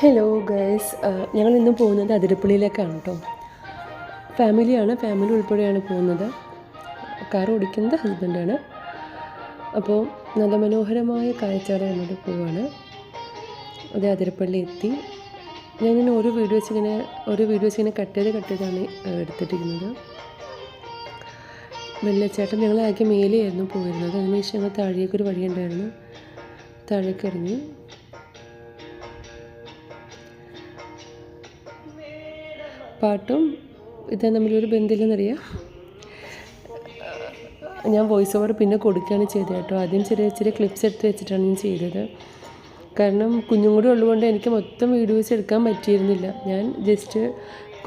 Hello guys, ഞങ്ങൾ ഇന്ന് പോകുന്നത് അതിരപ്പള്ളിയിലേക്കാണ് കേട്ടോ. ഫാമിലിയാണ്, ഫാമിലി ഉൾപ്പെടെയാണ് പോകുന്നത്. കാർ ഓടിക്കുന്നത് ഹസ്ബൻഡാണ്. അപ്പോൾ നല്ല മനോഹരമായ കാഴ്ചകൾ കണ്ടിട്ട് പോവുകയാണ്. അത് അതിരപ്പള്ളി എത്തി. ഞാനിങ്ങനെ ഓരോ വീഡിയോസ് ഇങ്ങനെ കട്ട് ചെയ്താണ് എടുത്തിട്ടിരിക്കുന്നത്. വെള്ളച്ചാട്ടം ഞങ്ങൾ ആകെ മേലെയായിരുന്നു പോയിരുന്നത്. അതിനുശേഷം ഞങ്ങൾ താഴേക്കൊരു വഴിയുണ്ടായിരുന്നു, താഴേക്ക് ഇറങ്ങി. പാട്ടും ഇത് തമ്മിലൊരു ബന്ധമില്ലെന്നറിയാം. ഞാൻ വോയിസ് ഓവർ പിന്നെ കൊടുക്കുകയാണ് ചെയ്തത് കേട്ടോ. ആദ്യം ചെറിയ ക്ലിപ്സ് എടുത്ത് വെച്ചിട്ടാണ് ഞാൻ ചെയ്തത്. കാരണം കുഞ്ഞും കൂടി ഉള്ളതുകൊണ്ട് എനിക്ക് മൊത്തം വീഡിയോസ് എടുക്കാൻ പറ്റിയിരുന്നില്ല. ഞാൻ ജസ്റ്റ്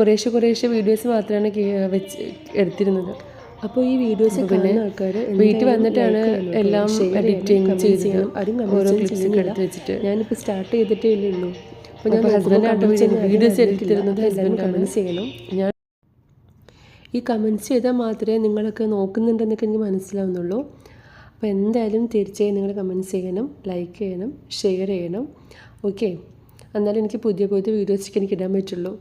കുറേശ്ശെ വീഡിയോസ് മാത്രമാണ് എടുത്തിരുന്നത്. അപ്പോൾ ഈ വീഡിയോസ് പിന്നെ ആൾക്കാർ വീട്ടിൽ വന്നിട്ടാണ് എല്ലാം എഡിറ്റിങ് ചെയ്ത് ഓരോ ക്ലിപ്സൊക്കെ എടുത്ത് വെച്ചിട്ട് ഞാനിപ്പോൾ സ്റ്റാർട്ട് ചെയ്തിട്ടേ ഉള്ളൂ. അപ്പോൾ ഞാൻ ഹസ്ബൻഡായിട്ട് വീഡിയോസ് എടുത്തിരുന്നത് ഹസ്ബൻഡ് കമൻസ് ചെയ്യണം. ഞാൻ ഈ കമൻസ് ചെയ്താൽ മാത്രമേ നിങ്ങളൊക്കെ നോക്കുന്നുണ്ടെന്നൊക്കെ എനിക്ക് മനസ്സിലാവുന്നുള്ളൂ. അപ്പോൾ എന്തായാലും തീർച്ചയായും നിങ്ങൾ കമൻസ് ചെയ്യണം, ലൈക്ക് ചെയ്യണം, ഷെയർ ചെയ്യണം. ഓക്കെ, എന്നാലും എനിക്ക് പുതിയ വീഡിയോസൊക്കെ എനിക്ക് ഇടാൻ പറ്റുള്ളൂ.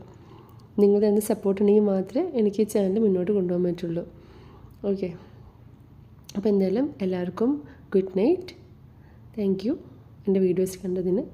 നിങ്ങളുടെ എന്ത് സപ്പോർട്ട് ഉണ്ടെങ്കിൽ മാത്രമേ എനിക്ക് ഈ ചാനൽ മുന്നോട്ട് കൊണ്ടുപോകാൻ പറ്റുള്ളൂ. ഓക്കെ, അപ്പോൾ എന്തായാലും എല്ലാവർക്കും ഗുഡ് നൈറ്റ്. താങ്ക് യു എൻ്റെ വീഡിയോസ് കണ്ടതിന്.